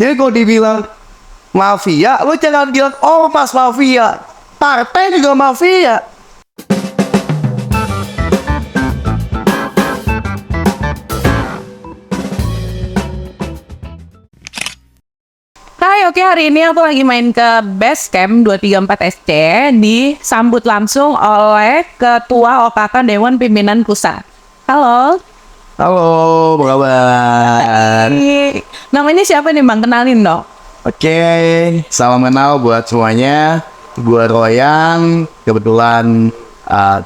Jadi kalau dibilang mafia, lu jangan bilang ormas mafia. Partai juga mafia. Hai, oke, hari ini aku lagi main ke Base Camp 234 SC, disambut langsung oleh Ketua OKK Dewan Pimpinan Pusat. Halo. Halo, apa kabar? Namanya siapa nih Bang? Kenalin dong. Oke, salam kenal buat semuanya. Gua Royan, kebetulan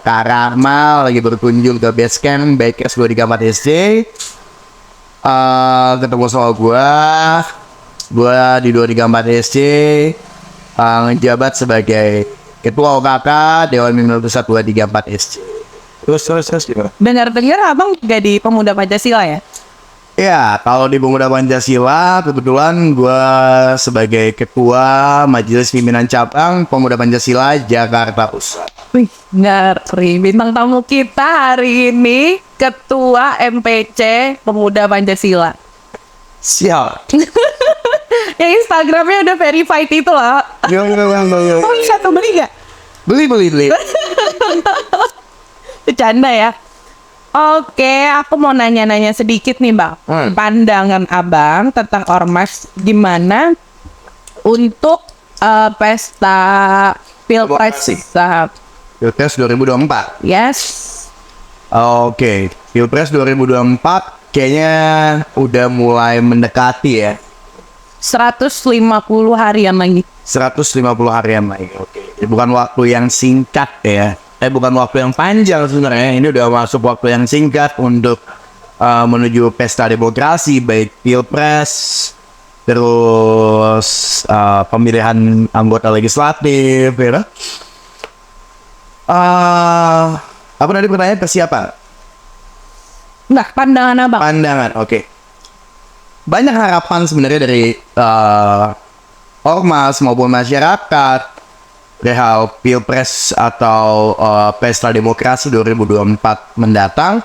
Kak Rahma lagi berkunjung ke Base Camp Bakers 234 SC. Ketemu sama gua di 234 SC ngejabat sebagai Ketua OKK Dewan Pimpinan Pusat 234 SC. Terus gimana? Dengar-dengar abang juga di Pemuda Pancasila ya? Ya, kalau di Pemuda Pancasila, kebetulan gue sebagai Ketua Majelis Pimpinan Cabang Pemuda Pancasila Jakarta Pusat. Wih, ngeri. Bintang tamu kita hari ini Ketua MPC Pemuda Pancasila. Siap. Yang Instagramnya udah verified itu loh. Yo. Oh, bisa tuh beli gak? Beli. Bercanda ya. Oke, aku mau nanya-nanya sedikit nih Bang. Pandangan Abang tentang Ormas gimana untuk pesta Pilpres. Pilpres 2024. Yes. Oke, Pilpres 2024 kayaknya udah mulai mendekati ya. 150 harian lagi. 150 harian lagi. Oke. Bukan waktu yang singkat ya. Bukan waktu yang panjang sebenarnya. Ini udah masuk waktu yang singkat untuk menuju pesta demokrasi, baik Pilpres, terus pemilihan anggota legislatif, ya. Apa tadi pertanyaan, persiapan? Enggak, pandangan Abang. Pandangan, oke. Banyak harapan sebenarnya dari ormas maupun masyarakat perihal Pilpres atau pesta demokrasi 2024 mendatang.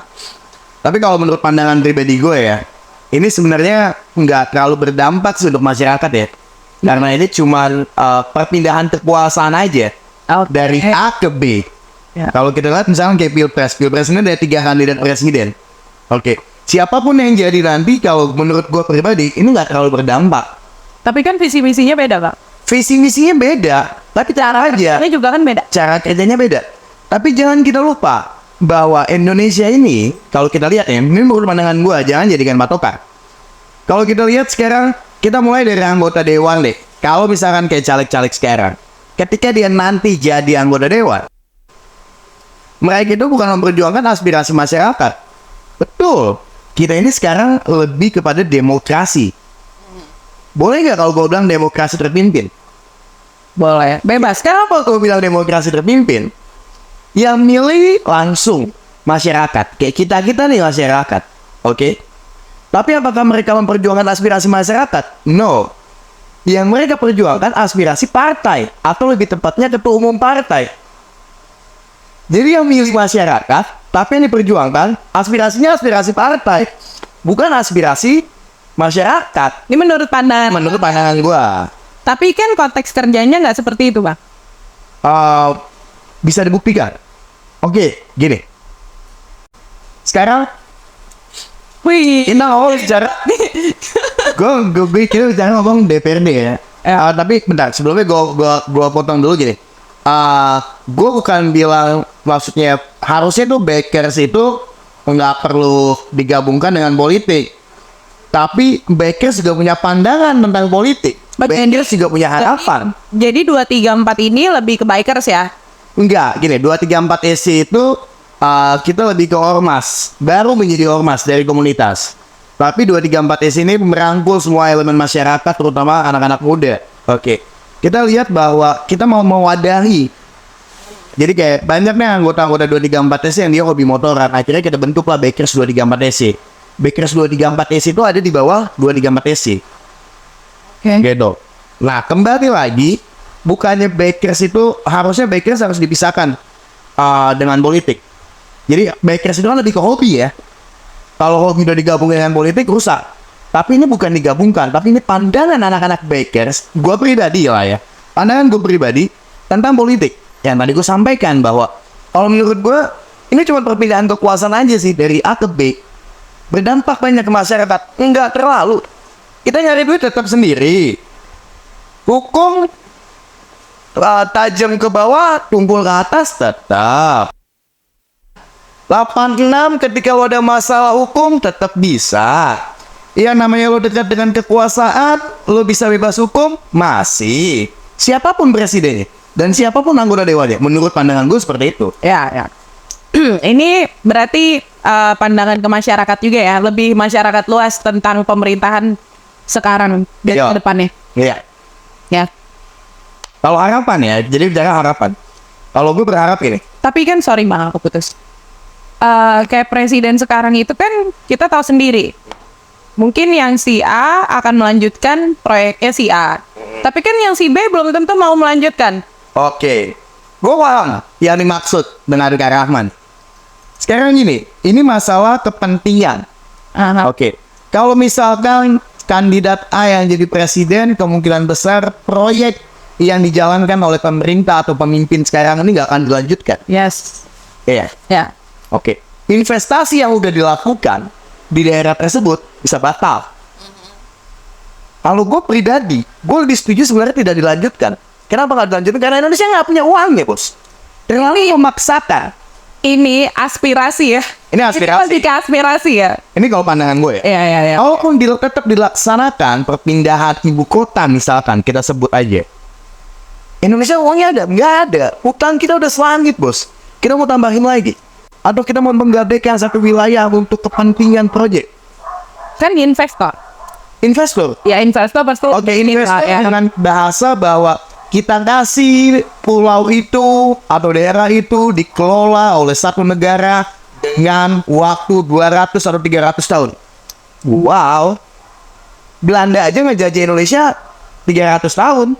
Tapi kalau menurut pandangan pribadi gue ya, ini sebenarnya nggak terlalu berdampak untuk masyarakat ya. Karena ini cuma perpindahan kekuasaan aja dari A ke B. Ya. Kalau kita lihat misalnya kayak Pilpres ini ada 3 kandidat presiden. Oke, siapapun yang jadi nanti, kalau menurut gue pribadi ini nggak terlalu berdampak. Tapi kan visi misinya beda Bang. Visi misinya beda, tapi cara aja. Ini juga kan beda. Cara kerjanya beda. Tapi jangan kita lupa bahwa Indonesia ini, kalau kita lihat ya, ini menurut pandangan gue, jangan jadikan patokan. Kalau kita lihat sekarang, kita mulai dari anggota dewan deh. Kalau misalkan kayak caleg-caleg sekarang, ketika dia nanti jadi anggota dewan, mereka itu bukan memperjuangkan aspirasi masyarakat. Betul. Kita ini sekarang lebih kepada demokrasi. Boleh nggak kalau gue bilang demokrasi terpimpin? Boleh. Bebas. Kenapa gue bilang demokrasi terpimpin? Yang milih langsung masyarakat. Kayak kita nih masyarakat. Oke? Tapi apakah mereka memperjuangkan aspirasi masyarakat? No. Yang mereka perjuangkan aspirasi partai. Atau lebih tepatnya ketua umum partai. Jadi yang milih masyarakat, tapi yang diperjuangkan aspirasinya aspirasi partai. Bukan aspirasi masyarakat. Ini menurut pandangan. Menurut pandangan gue. Tapi kan konteks kerjanya nggak seperti itu Bang. Bisa dibuktikan. Oke, gini. Sekarang kita ngomong secara gue kira bicara ngomong DPRD ya. Tapi bentar, sebelumnya gue potong dulu gini. Gue bukan bilang, maksudnya harusnya tuh Bakers itu nggak perlu digabungkan dengan politik. Tapi Bakers juga punya pandangan tentang politik. Bakers juga punya harapan. Jadi 234 ini lebih ke bikers ya? Enggak, gini, 234 SC itu kita lebih ke ormas. Baru menjadi ormas dari komunitas. Tapi 234 SC ini merangkul semua elemen masyarakat, terutama anak-anak muda. Oke. Kita lihat bahwa kita mau mewadahi. Jadi kayak banyak nih anggota-anggota 234 SC yang dia hobi motoran. Akhirnya kita bentuklah Bakers 234 SC. Bakers 234 SC itu ada di bawah 234 SC. Oke. Gitu. Nah, kembali lagi, bukannya Bakers itu, harusnya Bakers harus dipisahkan dengan politik. Jadi Bakers itu kan lebih ke hobi ya. Kalau hobi udah digabung dengan politik, rusak. Tapi ini bukan digabungkan, tapi ini pandangan anak-anak bakers, gue pribadi lah ya. Pandangan gue pribadi tentang politik. Yang tadi gue sampaikan bahwa kalau menurut gue, ini cuma perpindahan kekuasaan aja sih dari A ke B. Berdampak banyak ke masyarakat. Enggak terlalu. Kita nyari duit tetap sendiri. Hukum tajam ke bawah, tumpul ke atas tetap. 86 ketika lo ada masalah hukum tetap bisa. Yang namanya lo dekat dengan kekuasaan, lo bisa bebas hukum, masih. Siapapun presidennya dan siapapun anggota dewannya, menurut pandangan gue seperti itu. Ya. Ini berarti pandangan ke masyarakat juga ya, lebih masyarakat luas tentang pemerintahan sekarang dan Iya. ke depannya. Iya. Ya. Kalau harapan ya, jadi bicara harapan. Kalau gue berharap ini, Tapi kan sorry Bang, aku putus. Kayak presiden sekarang itu kan kita tahu sendiri. Mungkin yang si A akan melanjutkan proyeknya si A. Tapi kan yang si B belum tentu mau melanjutkan. oke. Gue paham yang dimaksud dengan Kak Rahman. Sekarang gini, ini masalah kepentingan. Aha. Oke. Kalau misalkan kandidat A yang jadi presiden, kemungkinan besar proyek yang dijalankan oleh pemerintah atau pemimpin sekarang ini nggak akan dilanjutkan. Yes. Iya. Ya. Oke. Investasi yang udah dilakukan di daerah tersebut bisa batal. Kalau gue pribadi, gue lebih setuju sebenarnya tidak dilanjutkan. Kenapa nggak dilanjutkan? Karena Indonesia nggak punya uang ya, bos. Terlalu memaksakan. Ini aspirasi ya. Ini aspirasi. Ini lebih ke aspirasi ya. Ini kalau pandangan gue ya. Iya. Kalaupun tetap dilaksanakan perpindahan ibu kota misalkan, kita sebut aja. Indonesia uangnya ada? Nggak ada. Utang kita udah selangit, bos. Kita mau tambahin lagi. Atau kita mau menggadekan satu wilayah untuk kepentingan proyek. Kan investor. Investor. Ya investor pasti. Oke, investor ya. dengan bahasa bahwa kita kasih pulau itu atau daerah itu dikelola oleh satu negara dengan waktu 200 atau 300 tahun. Wow. Belanda aja ngejajah Indonesia 300 tahun.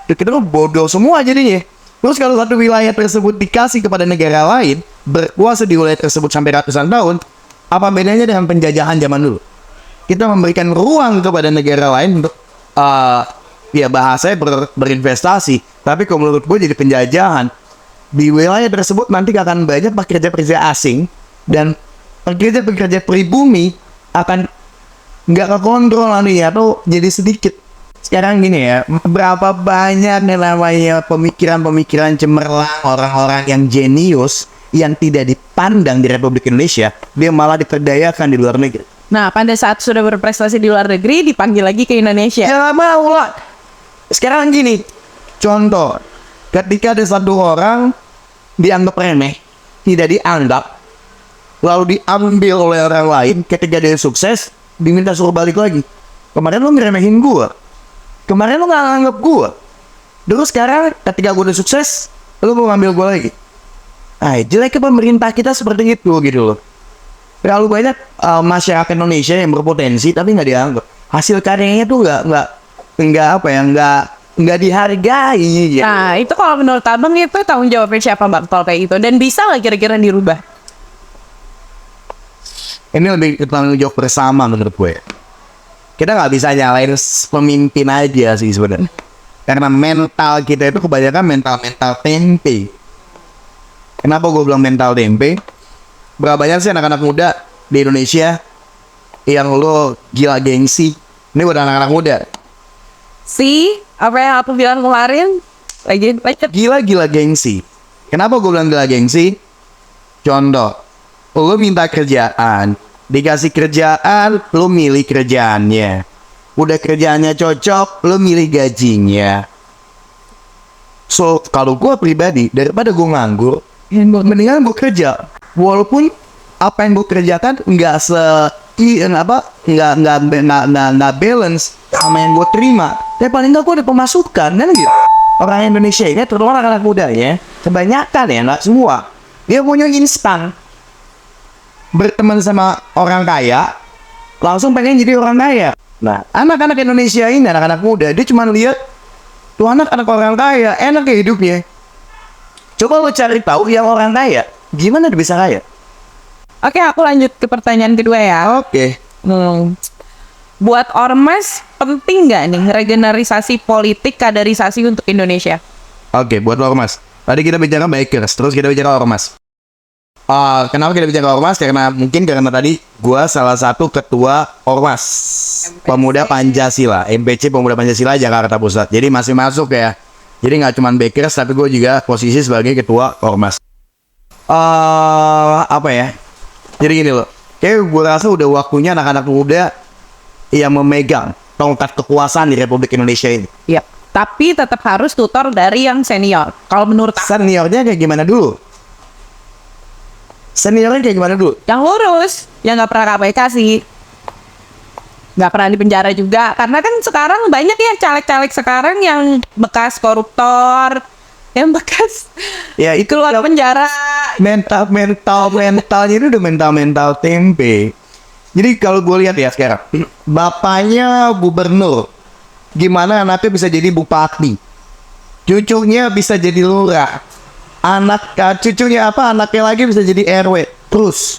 Kita tuh bodoh semua jadinya. Terus kalau satu wilayah tersebut dikasih kepada negara lain, berkuasa di wilayah tersebut sampai ratusan tahun, apa bedanya dengan penjajahan zaman dulu? Kita memberikan ruang kepada negara lain untuk ya bahasanya berinvestasi. Tapi kalau menurut gue jadi penjajahan. Di wilayah tersebut nanti akan banyak pekerja-pekerja asing dan pekerja-pekerja pribumi akan nggak kekontrol nantinya atau jadi sedikit. Sekarang gini ya, berapa banyak yang namanya pemikiran-pemikiran cemerlang orang-orang yang jenius yang tidak dipandang di Republik Indonesia, dia malah diperdayakan di luar negeri. Nah, pada saat sudah berprestasi di luar negeri, dipanggil lagi ke Indonesia. Ya nggak mau lah. Sekarang gini, contoh, ketika ada satu orang dianggap remeh, tidak dianggap, lalu diambil oleh orang lain, ketika dia sukses, diminta suruh balik lagi. Kemarin lo ngeremehin gua. Kemarin lo nggak nganggap gue. Terus sekarang ketika gue udah sukses, lo mau ngambil gue lagi. Jeleknya pemerintah kita seperti itu gitu loh. Terlalu banyak masyarakat Indonesia yang berpotensi tapi nggak dianggap. Hasil karyanya tuh nggak dihargai. Gitu. Nah, itu kalau menurut abang itu tanggung jawabnya siapa bang kalau kayak gitu? Dan bisa nggak kira-kira dirubah? Ini lebih tanggung jawab bersama menurut gue. Kita nggak bisa nyalain pemimpin aja sih sebenarnya. Karena mental kita itu kebanyakan mental tempe. Kenapa gue bilang mental tempe? Berapa banyak sih anak-anak muda di Indonesia yang lo gila gengsi? Ini udah anak-anak muda. Apa yang aku bilang kemarin? Lagi. Gila gengsi. Kenapa gue bilang gila gengsi? Contoh, lo minta kerjaan. Dikasih kerjaan, lo milih kerjaannya. Udah kerjaannya cocok, lo milih gajinya. So, kalau gue pribadi, daripada gue nganggur, mendingan gue kerja. Walaupun apa yang gue kerjakan nggak balance sama yang gue terima. Tapi paling nggak gue ada pemasukan, kan gitu. Orang Indonesia ini, terutama anak-anak muda ya, kebanyakan ya, nggak semua. Dia punya instan. Berteman sama orang kaya, langsung pengen jadi orang kaya. Nah, anak-anak Indonesia ini, anak-anak muda, dia cuma lihat tuh anak orang kaya, enak ya hidupnya. Coba lo cari tahu yang orang kaya, gimana dia bisa kaya? Oke, aku lanjut ke pertanyaan kedua ya. Oke. Buat Ormas penting nggak nih regenerasi politik kaderisasi untuk Indonesia? Oke, buat Ormas. Tadi kita bicara Bikers, terus kita bicara Ormas. Kenapa kita bicara Ormas? Karena tadi gue salah satu ketua Ormas Pemuda Pancasila, MPC Pemuda Pancasila Jakarta Pusat. Jadi masih masuk ya. Jadi nggak cuma Bikers, tapi gue juga posisi sebagai ketua Ormas. Apa ya? Jadi gini loh, kayak gue rasa udah waktunya anak-anak muda yang memegang tongkat kekuasaan di Republik Indonesia ini. Iya. Tapi tetap harus tutor dari yang senior. Kalau menurut aku, Seniornya kayak gimana dulu? Seniornya kayak gimana dulu? yang lurus, yang nggak pernah KPK sih, nggak pernah di penjara juga. Karena kan sekarang banyak ya caleg-caleg sekarang yang bekas koruptor, yang bekas Ya itu keluar penjara. mentalnya itu udah mental tempe. Jadi kalau gue lihat ya sekarang, bapaknya gubernur, gimana anaknya bisa jadi bupati, cucunya bisa jadi lurah, cucunya anaknya lagi bisa jadi RW, terus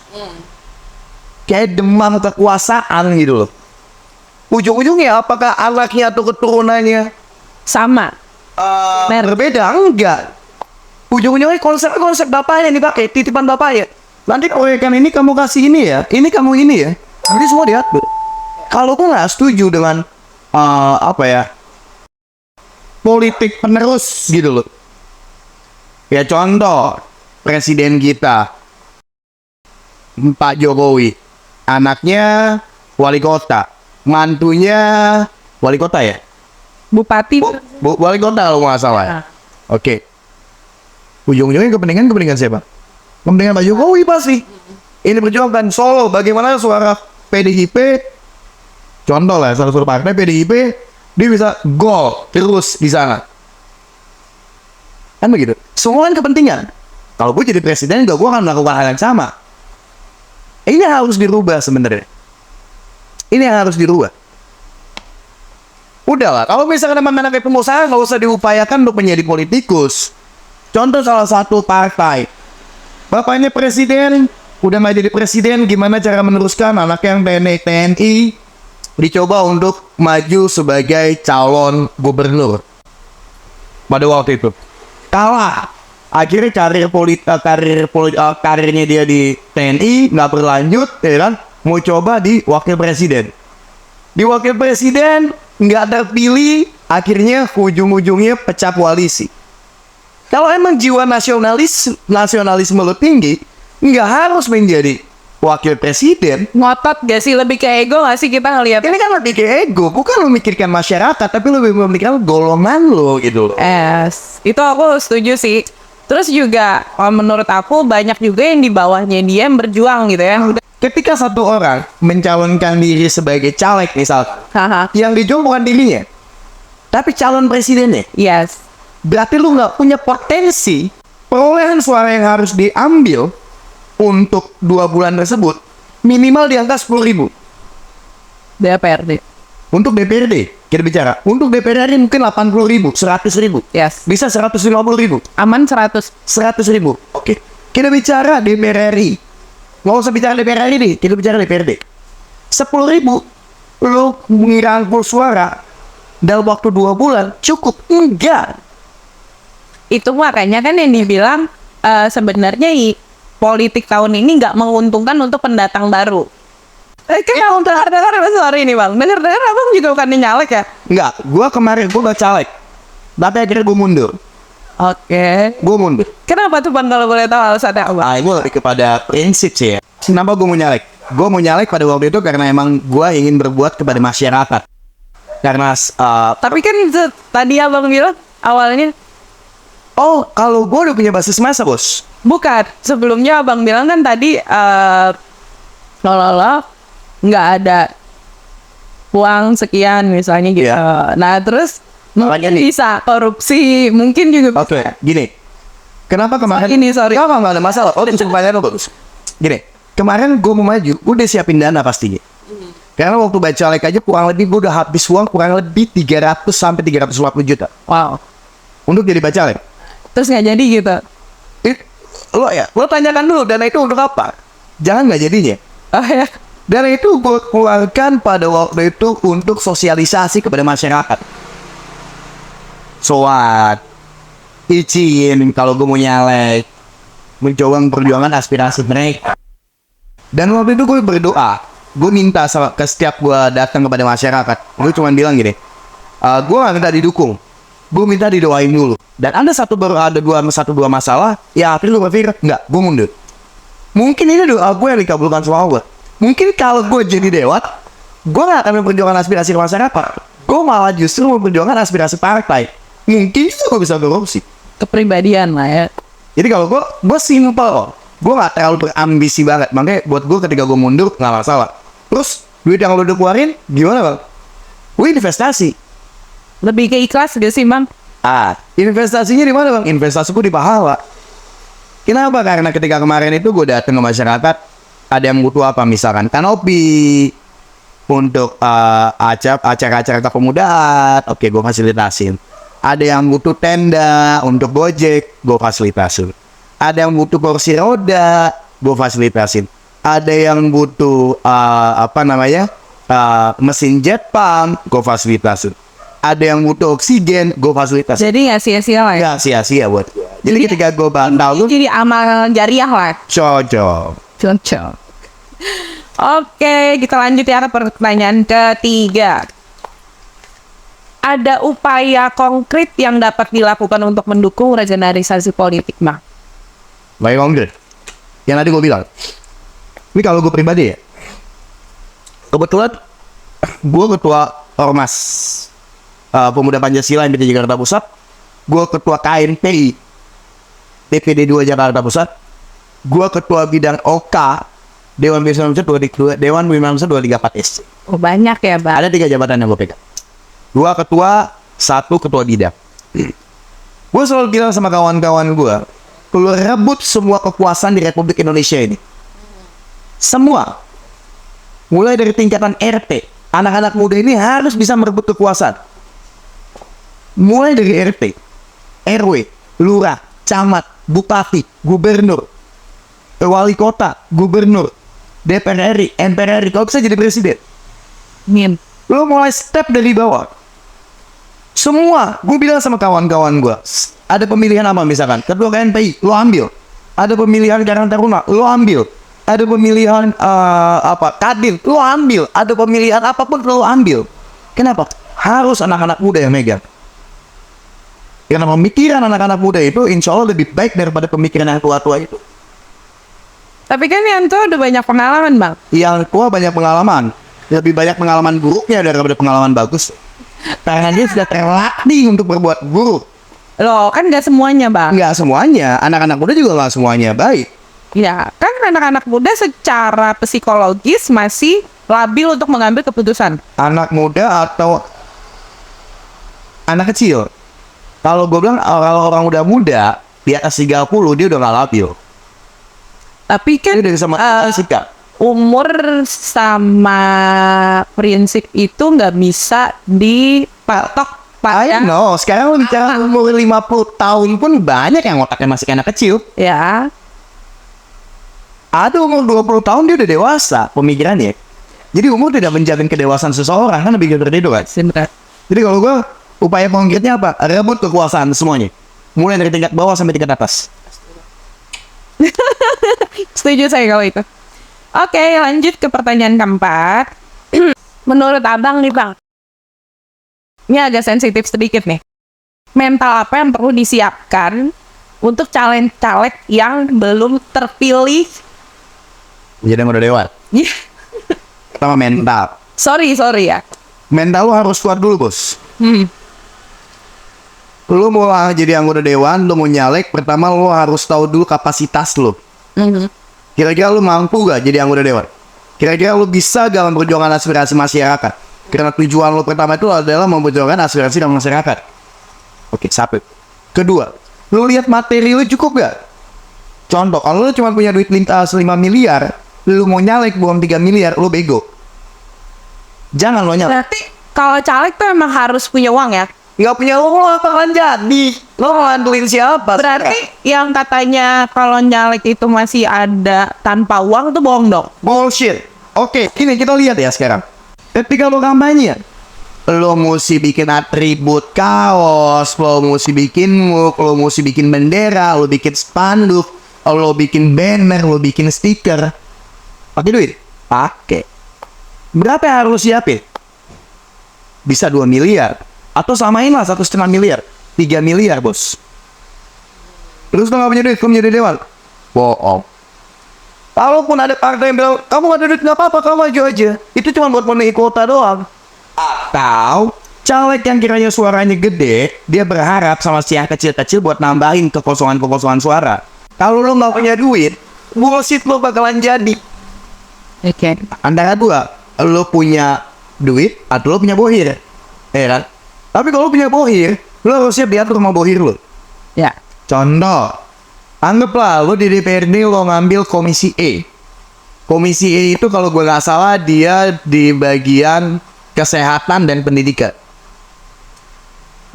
kayak demam kekuasaan gitu loh. Ujung-ujungnya apakah anaknya atau keturunannya Sama. berbeda? Enggak. Ujung-ujungnya konsep bapaknya yang dipakai, titipan bapaknya. Nanti proyekan ini kamu kasih ini ya, ini kamu ini ya. Jadi semua diatur. Kalau aku nggak setuju dengan politik penerus gitu loh. Ya contoh presiden kita Pak Jokowi, anaknya wali kota, mantunya wali kota ya. Bupati. Wali kota kalau nggak salah ya. Oke. Ujung-ujungnya kepentingan siapa? Kepentingan Pak Jokowi pasti. Ini perjuangan Solo. Bagaimana suara PDIP? Contoh lah, salah satu partai PDIP, dia bisa gol terus di sana. Kan begitu. Semua kan kepentingan. Kalau gue jadi presiden, gue akan melakukan hal yang sama. Ini harus dirubah sebenarnya. Ini yang harus dirubah. Udahlah, kalau misalkan anak pengusaha nggak usah diupayakan untuk menjadi politikus. Contoh salah satu partai, bapaknya presiden, udah nggak jadi presiden, gimana cara meneruskan anak yang TNI dicoba untuk maju sebagai calon gubernur. Pada waktu itu kalah, akhirnya karirnya dia di TNI nggak berlanjut, ya kan? Mau coba di wakil presiden. Di wakil presiden nggak terpilih, akhirnya ujung-ujungnya pecah koalisi. Kalau emang jiwa nasionalisme lo tinggi, nggak harus menjadi wakil presiden. Ngotot gak sih? Lebih ke ego gak sih kita ngeliat? Ini kan lebih ke ego, bukan memikirkan masyarakat, tapi lebih memikirkan golongan lo gitu loh. Itu aku setuju sih. Terus juga menurut aku banyak juga yang di bawahnya dia yang berjuang gitu ya. Ketika satu orang mencalonkan diri sebagai caleg misalkan, yang dijual bukan dirinya, tapi calon presidennya. Yes. Berarti lu nggak punya potensi perolehan suara yang harus diambil untuk 2 bulan tersebut minimal di angka 10.000. DPRD. Untuk DPRD kita bicara, untuk DPRD mungkin 80.000, 100.000, Yes. bisa 150.000, Aman 100. 100.000. Oke, kita bicara DPR RI, nggak usah bicara DPR RI nih, kita bicara DPRD. 10.000 lu ngirangkul suara dalam waktu 2 bulan cukup? Enggak. Itu makanya kan yang dibilang sebenarnya politik tahun ini nggak menguntungkan untuk pendatang baru. Kayak untuk dengar sorry nih bang, dengar abang juga bukan nyalek ya? Enggak, kemarin gua gak caleg, tapi akhirnya gua mundur. Oke. Gua mundur. Kenapa tuh bang kalau boleh tahu alasannya apa? Itu lebih kepada prinsip sih ya. Kenapa gua mau nyalek? Gua mau nyalek pada waktu itu karena emang gua ingin berbuat kepada masyarakat. Karena Tapi kan tadi abang bilang awalnya kalau gue udah punya basis massa bos. bukan. Sebelumnya abang bilang kan tadi nggak ada uang sekian misalnya gitu. Iya. Nah terus Makanya mungkin nih. bisa korupsi, mungkin juga bisa. Oke, gini. Kenapa kemarin? Sorry. Nggak ada masalah. Bisa pertanyaan lo bagus. Gini, kemarin gue mau maju, gue udah siapin dana pastinya. Karena waktu baca caleg aja kurang lebih gue udah habis uang kurang lebih 300 sampai 350 juta. Wow. Untuk jadi bacalek. Terus nggak jadi gitu. Lo tanyakan dulu dana itu untuk apa? Jangan nggak jadinya. Oh ya. Dan itu gue keluarkan pada waktu itu untuk sosialisasi kepada masyarakat. Soat, izin kalau gue mau nyalek, mencoba memperjuangkan aspirasi mereka. Dan waktu itu gue berdoa, gue minta ke setiap gue datang kepada masyarakat, gue cuma bilang gini, gue gak minta didukung, gue minta didoain dulu. Dan ada satu dua masalah, ya akhirnya gue berpikir, enggak, gue mundur. Mungkin ini doa gue yang dikabulkan sama Allah. Mungkin kalau gue jadi dewan, gue gak akan memperjuangkan aspirasi masyarakat. Gue malah justru memperjuangkan aspirasi partai. Mungkin itu gue bisa korupsi. Kepribadian lah ya. Jadi kalau gue simple. Gue gak terlalu berambisi banget. Makanya buat gue ketika gue mundur, gak masalah. Terus, duit yang lo udah keluarin, gimana bang? Gue investasi. Lebih ke ikhlas gak sih bang? Investasinya di mana bang? Investasiku di pahala. Kenapa? Karena ketika kemarin itu gue datang ke masyarakat, ada yang butuh apa misalkan kanopi untuk acara-acara kepemudaan, oke gue fasilitasin. Ada yang butuh tenda untuk Gojek, gue fasilitasin. Ada yang butuh kursi roda, gue fasilitasin. Ada yang butuh mesin jet pump, gue fasilitasin. Ada yang butuh oksigen, gue fasilitasin. Jadi nggak sia-sia lah ya? Nggak sia-sia buat gue. Jadi ketika gue bantu, jadi amal jariah lah. cocok. Oke, kita lanjut ya ke pertanyaan ketiga. Ada upaya konkret yang dapat dilakukan untuk mendukung regenerasi politik, Bang? Baik konkret. Yang tadi gue bilang. Ini kalau gue pribadi ya. Kebetulan gue ketua Ormas Pemuda Pancasila MPT Jakarta Pusat. Gue ketua KNPI DPD 2 Jakarta Pusat. Gue ketua bidang OK Dewan Pimpinan Pusat 2 Dewan Pimpinan Pusat 234 SC. Oh banyak ya bang. Ada 3 jabatan yang gue pegang. 2 ketua, 1 ketua bidang. Gue selalu bilang sama kawan-kawan gue, lu rebut semua kekuasaan di Republik Indonesia ini. Semua. Mulai dari tingkatan RT, anak-anak muda ini harus bisa merebut kekuasaan. Mulai dari RT, RW, lurah, camat, bupati, gubernur, wali kota, gubernur, DPR RI, MPR RI, kalau bisa jadi presiden. Min. Lo mulai step dari bawah. Semua, gue bilang sama kawan-kawan gue, ada pemilihan apa misalkan, ketua KNPI, lo ambil. Ada pemilihan Karang Taruna, lo ambil. Ada pemilihan Kadin, lo ambil. Ada pemilihan apapun lo ambil. Kenapa? Harus anak-anak muda yang megang. Karena pemikiran anak-anak muda itu insya Allah lebih baik daripada pemikiran yang tua-tua itu. Tapi kan yang tua udah banyak pengalaman bang. Yang tua banyak pengalaman. Lebih banyak pengalaman buruknya daripada pengalaman bagus. Karena dia sudah terlatih untuk berbuat buruk. Loh kan nggak semuanya bang. Nggak semuanya. Anak-anak muda juga nggak semuanya baik. Ya kan anak-anak muda secara psikologis masih labil untuk mengambil keputusan. Anak muda atau anak kecil. Kalau gue bilang kalau orang udah muda di atas 30 dia udah nggak labil. Tapi kan Dia udah sama sikap. umur sama prinsip itu nggak bisa dipatok pada. No, sekarang lu bicara umur 50 tahun pun banyak yang otaknya masih kayak anak kecil. Ya. Ada umur 20 tahun dia udah dewasa pemikirannya. Jadi umur tidak menjamin kedewasaan seseorang, kan lebih dari itu kan. Sebentar. Jadi kalau gue upaya konkretnya apa? Rebut kekuasaan semuanya. Mulai dari tingkat bawah sampai tingkat atas. Setuju saya kalau itu. Oke, lanjut ke pertanyaan keempat. Menurut abang nih bang, ini agak sensitif sedikit nih. Mental apa yang perlu disiapkan untuk caleg-caleg yang belum terpilih? Jadi udah dewan. Pertama mental. sorry ya. Mental lo harus kuat dulu bos. Hmm. Lo mau jadi anggota dewan, lo mau nyalek, pertama lo harus tahu dulu kapasitas lo. Kira-kira lo mampu gak jadi anggota dewan? Kira-kira lo bisa gak memperjuangkan aspirasi masyarakat? Karena tujuan lo pertama itu adalah memperjuangkan aspirasi dari masyarakat. Oke, satu. Kedua, lo lihat materi lo cukup gak? Contoh, kalau lo cuma punya duit 5 miliar, lo mau nyalek buang 3 miliar, lo bego. Jangan lo nyalek. Berarti kalau caleg tuh emang harus punya uang ya? Nggak punya uang, lo bakalan jadi. Lo ngandelin siapa? Berarti yang katanya kalau nyalek itu masih ada tanpa uang tuh bohong dong? Bullshit. Oke, ini kita lihat ya sekarang. Ketika lo kampanye, lo mesti bikin atribut kaos, lo mesti bikin muk, lo mesti bikin bendera, lo bikin spanduk, lo bikin banner, lo bikin stiker. Pakai duit? Pakai. Berapa yang harus siapin? Bisa 2 miliar. Atau samain lah 1,5 miliar. 3 miliar, bos. Terus lo gak punya duit, lo menjadi dewan? Bohong. Kalaupun ada partai yang bilang, kamu gak ada duit, gak apa-apa, kamu maju aja. Itu cuma buat memenuhi kuota doang. Atau caleg yang kiranya suaranya gede, dia berharap sama si yang kecil-kecil buat nambahin kekosongan-kekosongan suara. Kalau lo gak punya duit, bullshit lo bakalan jadi. Oke. Antara dua, lo punya duit atau lo punya bohir. Kan? Tapi kalau lo punya bohir, lo harusnya diatur sama bohir lo. Ya. Contoh, anggaplah lo di DPRD lo ngambil komisi E. Komisi E itu kalau gue nggak salah dia di bagian kesehatan dan pendidikan.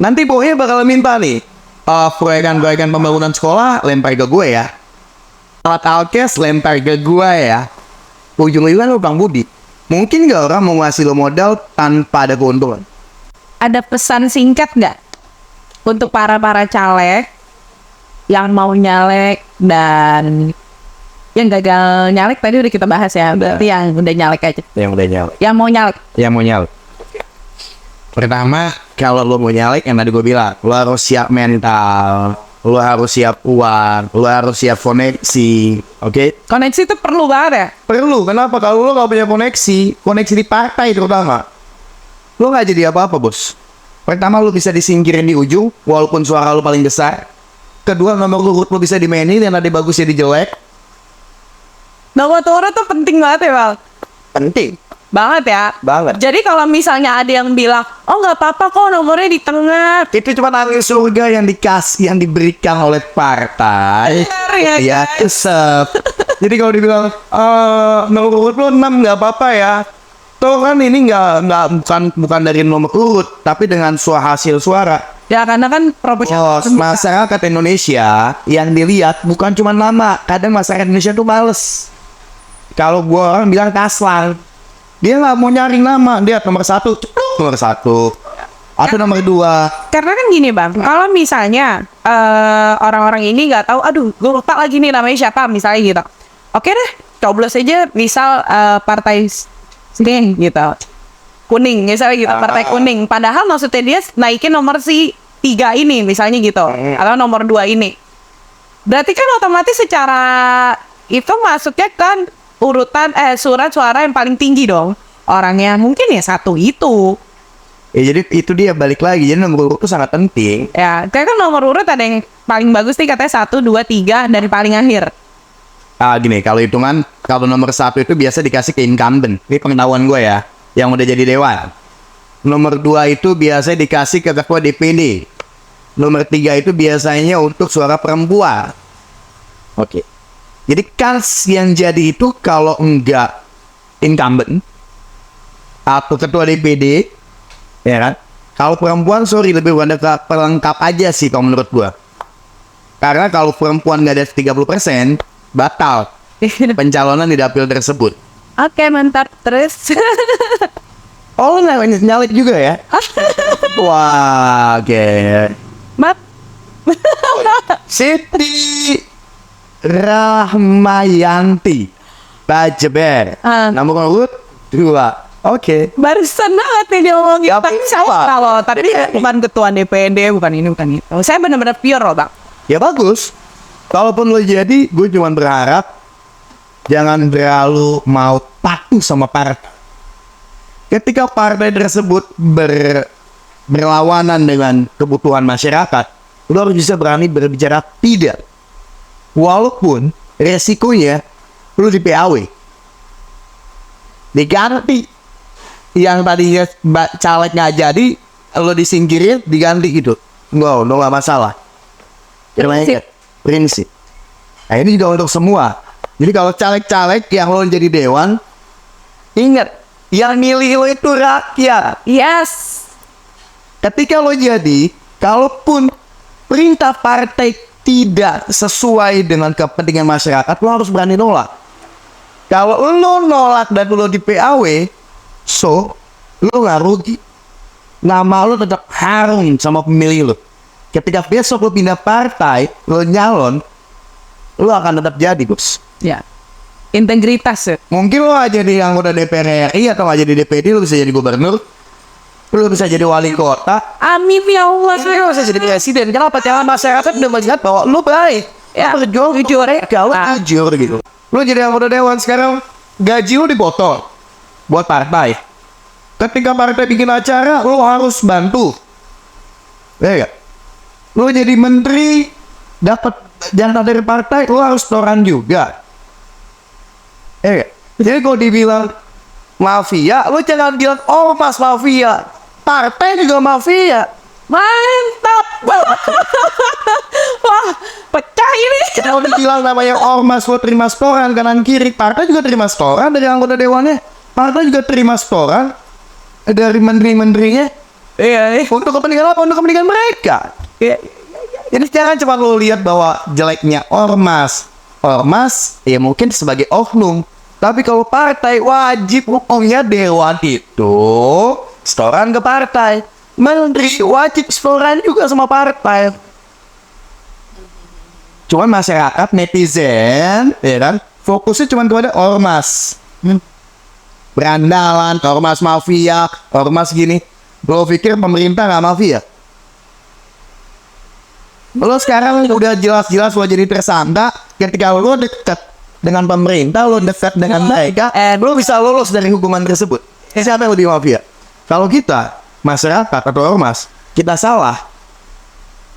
Nanti bohir bakal minta nih, proyekan-proyekan pembangunan sekolah lempar ke gue ya. Alat alkes lempar ke gue ya. Ujung-ujungnya lo Bang Budi. Mungkin nggak orang mau ngasih lo modal tanpa ada keuntungan? Ada pesan singkat nggak untuk para caleg yang mau nyalek dan yang gagal nyalek tadi udah kita bahas ya. Berarti yang udah nyalek aja. Yang udah nyalek. Yang mau nyalek. Yang mau nyalek. Pertama, kalau lo mau nyalek, yang tadi gue bilang, lo harus siap mental, lo harus siap uang, lo harus siap koneksi, oke? Koneksi itu perlu banget ya. Perlu, kenapa? Kalau lo gak punya koneksi di partai terutama, lo gak jadi apa-apa, bos. Pertama, lo bisa disingkirin di ujung, walaupun suara lo paling besar. Kedua, nomor urut lo bisa dimainin, yang tadi bagus jadi jelek. Nomor urut tuh penting banget ya, Bang. Penting. Banget ya. Banget. Jadi kalau misalnya ada yang bilang, oh nggak apa-apa kok nomornya di tengah. Itu cuma angin surga yang dikasih, yang diberikan oleh partai. Benar ya, Ya, kesep. Jadi kalau dibilang, nomor urut lo 6 nggak apa-apa ya. Tuh kan ini bukan dari nomor urut, tapi dengan hasil suara. Ya karena kan proporsional. Masyarakat Indonesia yang dilihat bukan cuma nama. Kadang masyarakat Indonesia tuh males. Kalau gua orang bilang kaslang. Dia nggak mau nyari nama, dia nomor 1, atau nomor 2. Karena kan gini Bang, kalau misalnya orang-orang ini nggak tahu, aduh gue lupa lagi nih namanya siapa misalnya gitu. Oke deh, coblos aja misal partai kuning gitu. Kuning misalnya gitu, partai kuning. Padahal maksudnya dia naikin nomor si 3 ini misalnya gitu, atau nomor 2 ini. Berarti kan otomatis secara itu masuknya kan urutan surat suara yang paling tinggi dong. Orangnya mungkin ya 1 itu. Ya jadi itu dia balik lagi. Jadi nomor urut itu sangat penting. Ya, kayak kan nomor urut ada yang paling bagus nih katanya 1, 2, 3 dari paling akhir. Gini, kalau hitungan, kalau nomor 1 itu biasa dikasih ke incumbent. Ini pengetahuan gue ya, yang udah jadi dewan. Nomor 2 itu biasa dikasih ke ketua DPD. Nomor 3 itu biasanya untuk suara perempuan. Oke. Jadi kans yang jadi itu kalau enggak incumbent atau ketua DPD, ya kan? Kalau perempuan, sorry, lebih pada pelengkap aja sih kalau menurut gua. Karena kalau perempuan nggak ada 30%, batal pencalonan di dapil tersebut. Oke, mantap. Terus. Oh, lo nyalek juga ya? Wah, oke. Mat. Siti Rahmayanti Bajeber. Nomor urut 2. Oke. Barusan banget nih dia ngomongin Ya, tapi apa? saya kalau tapi bukan ketua DPD, bukan ini, bukan itu. Saya benar-benar pure loh, Bang. Ya bagus. Kalaupun lo jadi, gue cuma berharap jangan terlalu mau patuh sama partai. Ketika partai tersebut berlawanan dengan kebutuhan masyarakat, lo harus bisa berani berbicara tidak. Walaupun resikonya lo di PAW. Diganti. Yang tadinya caleg nggak jadi, lo disingkirin, diganti gitu. Lo nggak masalah. Prinsip. Nah ini juga untuk semua. Jadi kalau caleg-caleg yang lo jadi dewan, ingat, yang milih lo itu rakyat. Yes. Ketika lo jadi, kalaupun perintah partai tidak sesuai dengan kepentingan masyarakat, lo harus berani nolak. Kalau lu nolak dan lu di PAW, so lu nggak rugi. Nama lu tetap harum sama pemilih lu. Ketika besok lu pindah partai, lu nyalon, lu akan tetap jadi, bos. Ya. Integritas ya. Mungkin lu aja jadi anggota DPR RI atau nggak jadi DPD, lu bisa jadi gubernur, lu bisa jadi wali kota, Amin ya Allah. lu bisa jadi presiden. Kenapa? Karena masyarakat udah melihat bahwa lu baik, Ya, lu berjuang, jujur ya. kalau jujur gitu. Lu jadi anggota dewan sekarang, gaji lu dipotong buat partai. Ketika partai bikin acara, lu harus bantu. Ya gak? Lu jadi menteri, dapat jatah dari partai, lu harus setoran juga. Ya gak? Jadi kalau dibilang mafia, lu jangan bilang ormas mafia. Partai juga mafia. Mantap. Wah, pecah ini. Kalau dibilang namanya ormas, lu terima setoran kanan kiri. Partai juga terima setoran dari anggota dewannya. Partai juga terima setoran dari menteri-menterinya. Iya. Untuk kepentingan apa? Untuk kepentingan mereka. Jadi jangan cuma lu lihat bahwa jeleknya ormas. Ormas ya mungkin sebagai oknum. Tapi kalau partai wajib hukumnya dewan itu setoran ke partai. Menteri wajib setoran juga sama partai. Cuman masyarakat netizen, ya kan, fokusnya cuma kepada ormas. Berandalan, ormas mafia, ormas gini. Lo pikir pemerintah nggak mafia? Lo sekarang udah jelas-jelas lo jadi tersangka. Ketika lo dekat dengan pemerintah, lo dekat dengan mereka, lo bisa lolos dari hukuman tersebut. Siapa yang lebih mafia? Kalau kita, masyarakat atau ormas, kita salah,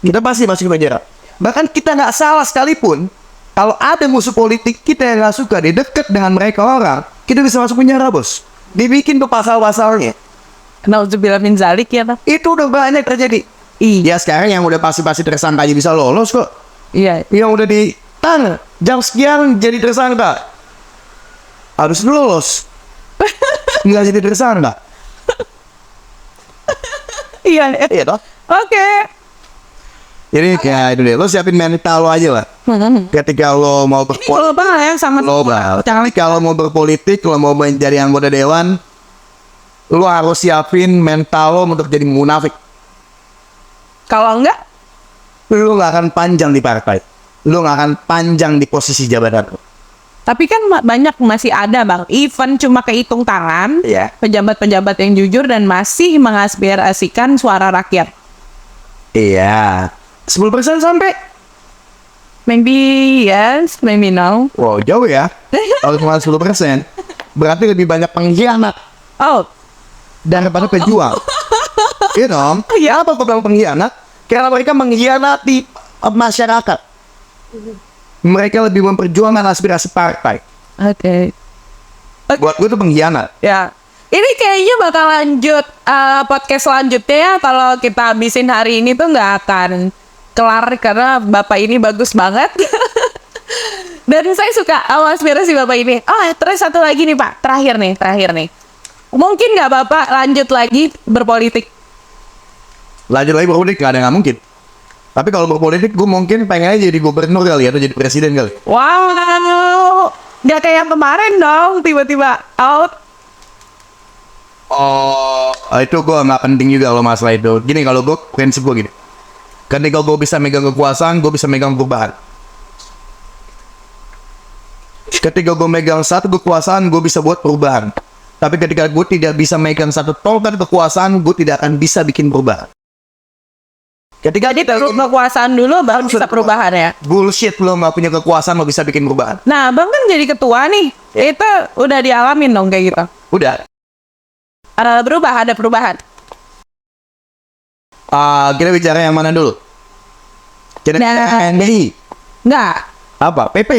kita pasti masuk penjara. Bahkan kita nggak salah sekalipun, kalau ada musuh politik kita yang nggak suka, dia dekat dengan mereka orang, kita bisa masuk penjara, bos. Dibikin tuh pasal-pasalnya. Nauzubillah min zalik ya, Pak. Itu udah banyak terjadi. Iya, sekarang yang udah pasti-pasti tersangka aja bisa lolos kok. Iya. Yang udah ditahan jam sekian jadi tersangka, harus lolos. Nggak jadi tersangka. Iya. Iya toh. Oke. Jadi kayak itu deh, lo siapin mental lo aja lah. Ketika lo mau berpolitik, Global ya, sangat global. Tapi kalau mau berpolitik, kalau mau menjadi anggota dewan, lo harus siapin mental lo untuk jadi munafik. Kalau enggak, Lo nggak akan panjang di partai, lo nggak akan panjang di posisi jabatan. tapi kan banyak masih ada, Bang. Even cuma kehitung tangan, Iya. pejabat-pejabat yang jujur dan masih mengaspirasikan suara rakyat. Iya, 10% sampai. Maybe yes, maybe no. Wow, jauh ya. Kalau cuma 10%, berarti lebih banyak pengkhianat Oh, daripada pejuang. Iya dong. Iya. Apa bilang pengkhianat? Karena mereka mengkhianati masyarakat. Mereka lebih memperjuangkan aspirasi partai. oke. Buat gue itu pengkhianat. Ya. Ini kayaknya bakal lanjut podcast selanjutnya ya. Kalau kita habisin hari ini tuh nggak akan kelar karena Bapak ini bagus banget. Dan saya suka aspirasi Bapak ini. Oh, terus satu lagi nih Pak. Terakhir nih. Mungkin nggak Bapak lanjut lagi berpolitik? Lanjut lagi berpolitik, gak ada yang gak mungkin. Tapi kalau berpolitik, gue mungkin pengennya jadi gubernur kali ya, atau jadi presiden kali. Wow. Nggak kayak yang kemarin dong. Tiba-tiba out. Oh, itu gue nggak penting juga kalau masalah itu. Gini, kalau gue prinsip gue gini. Ketika gue bisa megang kekuasaan, gue bisa megang perubahan. Ketika gue megang satu kekuasaan, gue bisa buat perubahan. Tapi ketika gue tidak bisa megang satu tongkat kekuasaan, gue tidak akan bisa bikin perubahan. Ketika Jadi kita kekuasaan dulu baru bisa perubahan ya. bullshit, lo nggak punya kekuasaan, lo bisa bikin perubahan. Nah, Bang kan jadi ketua nih. Itu udah dialamin dong kayak gitu. Udah. Ada perubahan. Kita bicara yang mana dulu? Kita bicara NDI. Enggak. Apa? PP.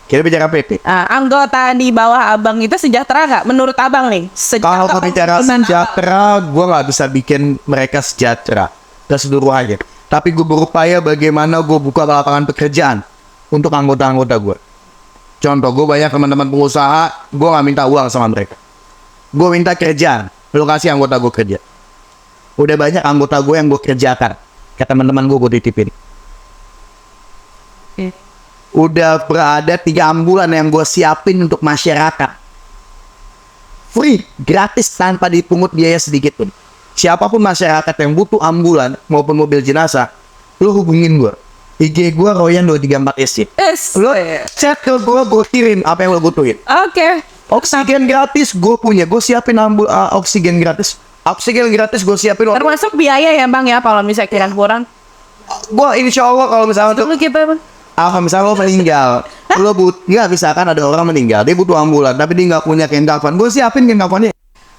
Kita bicara PP. Anggota di bawah Abang itu sejahtera nggak? Menurut Abang nih? Kalau bicara sejahtera, gue nggak bisa bikin mereka sejahtera keseluruhannya. Tapi gue berupaya bagaimana gue buka lapangan pekerjaan untuk anggota-anggota gue. Contoh, gue banyak teman-teman pengusaha, gue nggak minta uang sama mereka. Gue minta kerjaan, lo kasih anggota gue kerja. Udah banyak anggota gue yang gue kerjakan. Kayak teman-teman gue titipin. udah berada 3 bulan yang gue siapin untuk masyarakat. Free, gratis tanpa dipungut biaya sedikit pun. Siapapun masyarakat yang butuh ambulan maupun mobil jenazah, lo hubungin gue. IG gue Royan234SC. Lo chat ke gue kirim apa yang lo butuhin. Oke. Oksigen gratis gue punya, gue siapin oksigen gratis. Oksigen gratis gue siapin. Termasuk biaya ya bang ya, kalau misalnya kira kurang. Gue insya Allah kalau misalnya untuk Dulu kita bang. misalnya lo meninggal, lo nggak misalkan ada orang meninggal, dia butuh ambulan, tapi dia nggak punya kain kafan, gue siapin kain kafannya.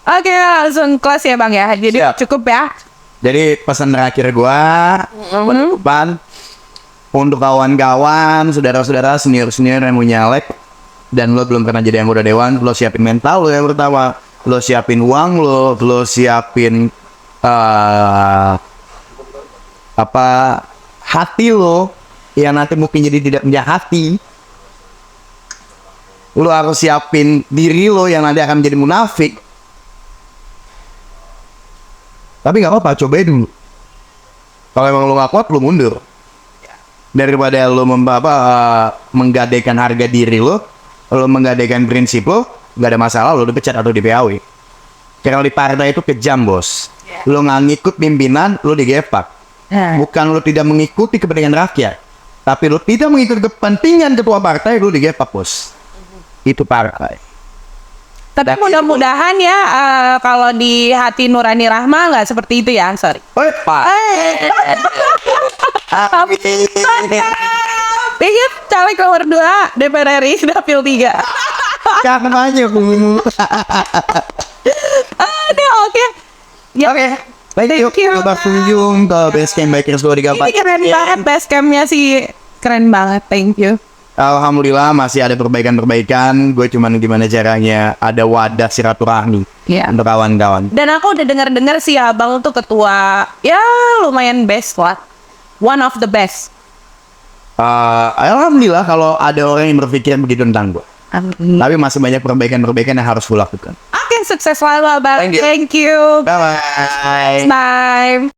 Oke, langsung kelas ya bang ya. Jadi Siap. cukup ya. Jadi pesan terakhir gue, penutupan untuk kawan-kawan, saudara-saudara, senior-senior yang mau nyalek, dan lo belum pernah jadi anggota dewan, lo siapin mental lo yang pertama, lo siapin uang lo siapin hati lo yang nanti mungkin jadi tidak punya hati. Lo harus siapin diri lo yang nanti akan menjadi munafik. Tapi nggak apa-apa, cobain dulu. Kalau emang lo nggak kuat, lo mundur. Daripada lo menggadaikan harga diri lo menggadaikan prinsip lo, nggak ada masalah lo dipecat atau di PAW. Karena di partai itu kejam bos. Lo nggak ngikut pimpinan, lo digepak. Bukan lo tidak mengikuti kepentingan rakyat, tapi lo tidak mengikuti kepentingan ketua partai, lo digepak bos. Itu partai. Tapi mudah-mudahan ya kalau di hati Nurani Rahma nggak seperti itu ya, sorry. Pak. Ingat caleg nomor 2 DPR RI Dapil 3. Jangan aja bu. Ini oke. Ya. Oke. Baik, yuk kita berkunjung ke Basecamp Bikers 234. Ini keren banget basecampnya sih, keren banget. Thank you. Alhamdulillah masih ada perbaikan-perbaikan. Gue cuman gimana caranya ada wadah silaturahmi untuk kawan-kawan. Dan aku udah dengar sih abang tuh ketua, ya lumayan best lah, one of the best. Alhamdulillah kalau ada orang yang berpikir begitu tentang gue. Tapi masih banyak perbaikan-perbaikan yang harus gue lakukan. Oke, sukses selalu abang. Thank you. Thank you. Bye-bye. Bye.